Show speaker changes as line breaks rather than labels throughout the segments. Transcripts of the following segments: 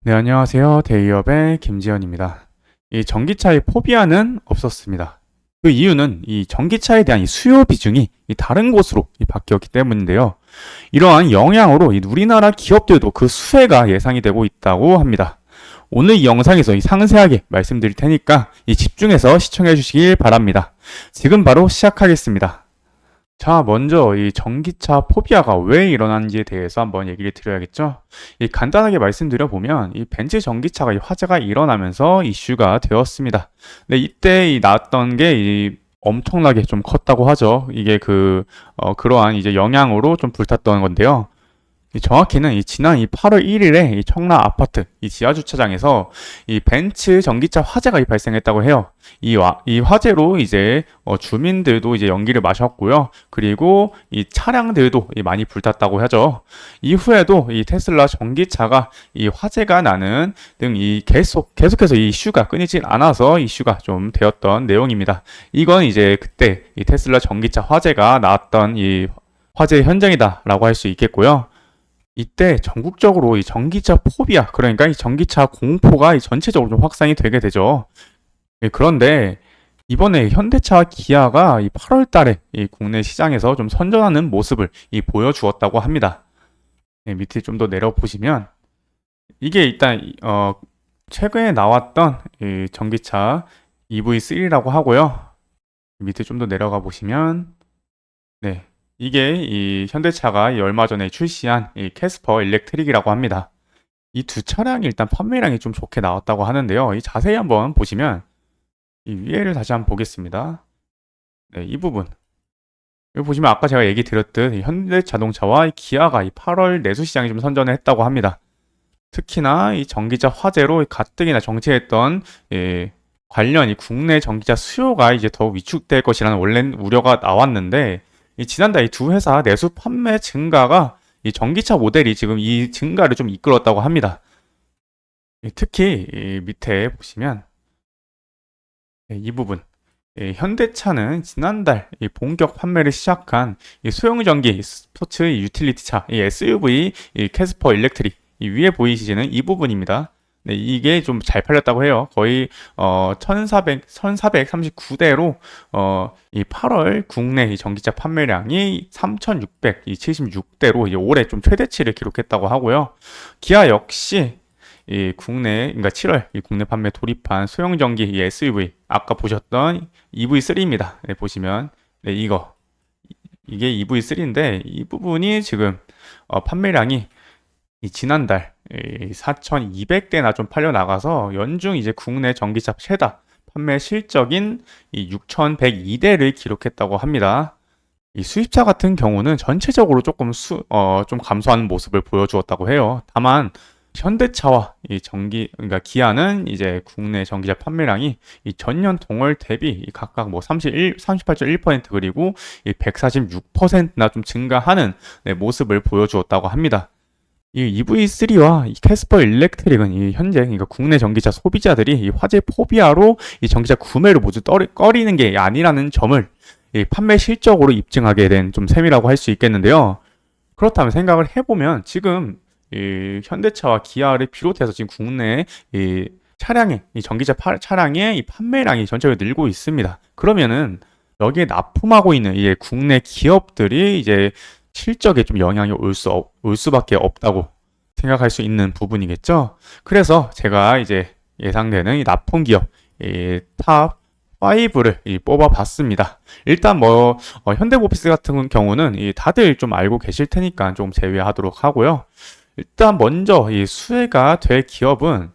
네, 안녕하세요. 대기업의 김지현입니다. 이 전기차의 포비아는 없었습니다. 그 이유는 이 전기차에 대한 이 수요 비중이 이 다른 곳으로 바뀌었기 때문인데요. 이러한 영향으로 이 우리나라 기업들도 그 수혜가 예상이 되고 있다고 합니다. 오늘 이 영상에서 이 상세하게 말씀드릴 테니까 이 집중해서 시청해 주시길 바랍니다. 지금 바로 시작하겠습니다. 자, 먼저 이 전기차 포비아가 왜 일어나는지에 대해서 한번 얘기를 드려야겠죠. 이 간단하게 말씀드려 보면 이 벤츠 전기차가 이 화재가 일어나면서 이슈가 되었습니다. 근데 이때 이 나왔던 게 이 엄청나게 좀 컸다고 하죠. 이게 그러한 이제 영향으로 좀 불탔던 건데요. 정확히는 지난 8월 1일에 이 청라 아파트 이 지하 주차장에서 이 벤츠 전기차 화재가 발생했다고 해요. 이 화재로 이제 주민들도 이제 연기를 마셨고요. 그리고 이 차량들도 많이 불탔다고 하죠. 이후에도 이 테슬라 전기차가 이 화재가 나는 등 이 계속해서 이 이슈가 끊이질 않아서 이슈가 좀 되었던 내용입니다. 이건 이제 그때 이 테슬라 전기차 화재가 나왔던 이 화재 현장이다라고 할 수 있겠고요. 이때 전국적으로 이 전기차 포비아, 그러니까 이 전기차 공포가 전체적으로 좀 확산이 되게 되죠. 그런데 이번에 현대차와 기아가 이 8월 달에 이 국내 시장에서 좀 선전하는 모습을 보여주었다고 합니다. 밑에 좀 더 내려보시면 이게 일단 최근에 나왔던 이 전기차 EV3라고 하고요. 밑에 좀 더 내려가 보시면 네. 이게 이 현대차가 얼마 전에 출시한 이 캐스퍼 일렉트릭이라고 합니다. 이 두 차량이 일단 판매량이 좀 좋게 나왔다고 하는데요. 이 자세히 한번 보시면 이 위에를 다시 한번 보겠습니다. 네, 이 부분. 여기 보시면 아까 제가 얘기 드렸듯 이 현대자동차와 이 기아가 이 8월 내수 시장에 좀 선전을 했다고 합니다. 특히나 이 전기차 화재로 가뜩이나 정체했던 관련 이 국내 전기차 수요가 이제 더 위축될 것이라는 원래 우려가 나왔는데 지난달 이 두 회사 내수 판매 증가가 이 전기차 모델이 지금 이 증가를 좀 이끌었다고 합니다. 특히 이 밑에 보시면 이 부분 현대차는 지난달 이 본격 판매를 시작한 이 소형 전기 스포츠 유틸리티차 이 SUV 이 캐스퍼 일렉트릭 이 위에 보이시는 이 부분입니다. 네, 이게 좀 잘 팔렸다고 해요. 거의 1439대로 이 8월 국내 이 전기차 판매량이 3676대로 올해 좀 최대치를 기록했다고 하고요. 기아 역시 이 국내, 그러니까 7월 이 국내 판매 돌입한 소형 전기 이 SUV 아까 보셨던 EV3입니다. 네, 보시면 네, 이게 EV3인데 이 부분이 지금 판매량이 지난달 4,200대나 좀 팔려 나가서 연중 이제 국내 전기차 최다 판매 실적인 이 6,102대를 기록했다고 합니다. 이 수입차 같은 경우는 전체적으로 좀 감소하는 모습을 보여주었다고 해요. 다만 현대차와 그러니까 기아는 이제 국내 전기차 판매량이 이 전년 동월 대비 각각 뭐 38.1% 그리고 146%나 좀 증가하는 모습을 보여주었다고 합니다. 이 EV3와 이 캐스퍼 일렉트릭은 현재 그러니까 국내 전기차 소비자들이 이 화재 포비아로 이 전기차 구매를 모두 꺼리는 게 아니라는 점을 이 판매 실적으로 입증하게 된 좀 셈이라고 할 수 있겠는데요. 그렇다면 생각을 해보면 지금 이 현대차와 기아를 비롯해서 지금 국내 이 전기차 차량의 이 판매량이 전체적으로 늘고 있습니다. 그러면은 여기에 납품하고 있는 국내 기업들이 이제 실적에 좀 영향이 올 수밖에 없다고 생각할 수 있는 부분이겠죠. 그래서 제가 이제 예상되는 이 납품 기업 탑 5를 뽑아봤습니다. 일단 현대모비스 같은 경우는 다들 좀 알고 계실 테니까 좀 제외하도록 하고요. 일단 먼저 이 수혜가 될 기업은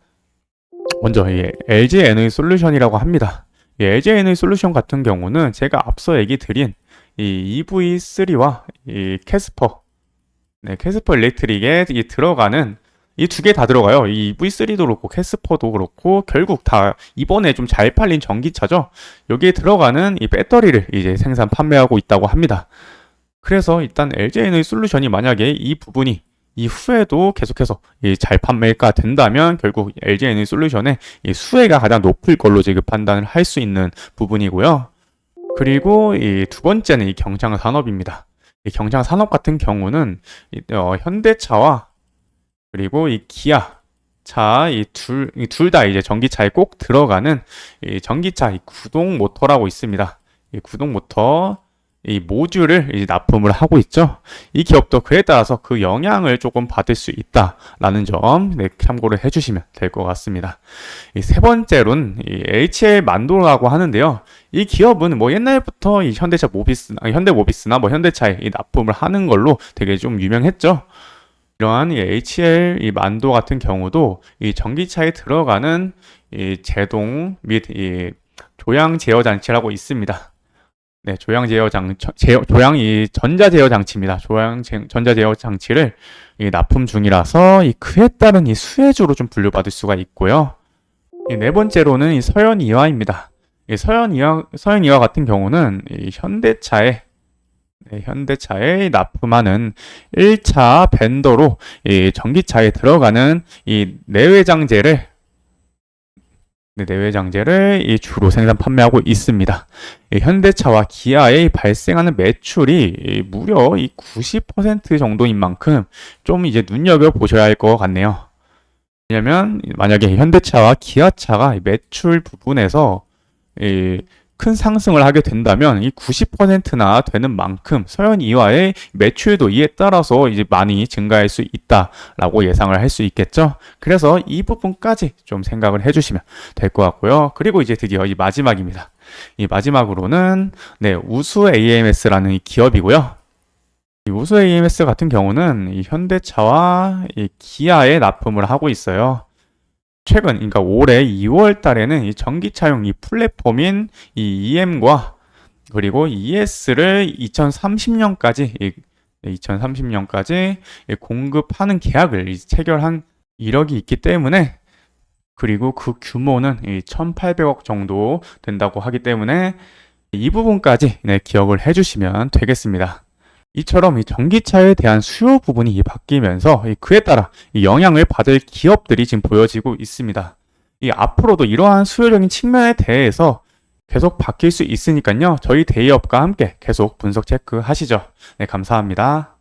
먼저 LG 에너지 솔루션이라고 합니다. LG 에너지 솔루션 같은 경우는 제가 앞서 얘기 드린 이 EV3와 이 캐스퍼 일렉트릭에 들어가는 이 두 개 다 들어가요. 이 EV3도 그렇고 캐스퍼도 그렇고 결국 다 이번에 좀 잘 팔린 전기차죠. 여기에 들어가는 이 배터리를 이제 생산 판매하고 있다고 합니다. 그래서 일단 LG 에너지 솔루션이 만약에 이 부분이 이후에도 계속해서 잘 판매가 된다면 결국 LG 에너지 솔루션의 수혜가 가장 높을 걸로 지금 판단을 할 수 있는 부분이고요. 그리고 이 두 번째는 이 경장 산업입니다. 이 경장 산업 같은 경우는 현대차와 그리고 이 기아 자, 이 둘 다 이제 전기차에 꼭 들어가는 이 전기차 이 구동 모터라고 있습니다. 이 구동 모터 이 모듈을 이제 납품을 하고 있죠. 이 기업도 그에 따라서 그 영향을 조금 받을 수 있다라는 점 참고를 해주시면 될 것 같습니다. 이 세 번째로는 이 HL 만도라고 하는데요. 이 기업은 뭐 옛날부터 이 현대차 모비스나 현대모비스나 뭐 현대차에 이 납품을 하는 걸로 되게 좀 유명했죠. 이러한 이 HL 이 만도 같은 경우도 이 전기차에 들어가는 이 제동 및 이 조향 제어 장치라고 있습니다. 네, 조향 제어 조향 이 전자 제어 장치입니다. 전자 제어 장치를 이 납품 중이라서 이 그에 따른 이 수혜주로 좀 분류받을 수가 있고요. 이 네 번째로는 이 서현이화입니다. 이 서현이화 같은 경우는 이 현대차에 납품하는 1차 벤더로 이 전기차에 들어가는 이 내외장재를 이 주로 생산 판매하고 있습니다. 이 현대차와 기아에 발생하는 매출이 무려 이 90% 정도인 만큼 좀 이제 눈여겨 보셔야 할 것 같네요. 왜냐면 만약에 현대차와 기아차가 매출 부분에서 큰 상승을 하게 된다면 이 90%나 되는 만큼 서현이화의 매출도 이에 따라서 이제 많이 증가할 수 있다라고 예상을 할 수 있겠죠. 그래서 이 부분까지 좀 생각을 해주시면 될 것 같고요. 그리고 이제 드디어 이 마지막입니다. 이 마지막으로는 우수 AMS라는 이 기업이고요. 이 우수 AMS 같은 경우는 이 현대차와 이 기아에 납품을 하고 있어요. 최근, 그러니까 올해 2월 달에는 이 전기차용 이 플랫폼인 이 EM과 그리고 ES를 2030년까지 공급하는 계약을 체결한 이력이 있기 때문에, 그리고 그 규모는 1,800억 정도 된다고 하기 때문에 이 부분까지 기억을 해주시면 되겠습니다. 이처럼 이 전기차에 대한 수요 부분이 바뀌면서 그에 따라 이 영향을 받을 기업들이 지금 보여지고 있습니다. 이 앞으로도 이러한 수요적인 측면에 대해서 계속 바뀔 수 있으니까요. 저희 대기업과 함께 계속 분석 체크하시죠. 네, 감사합니다.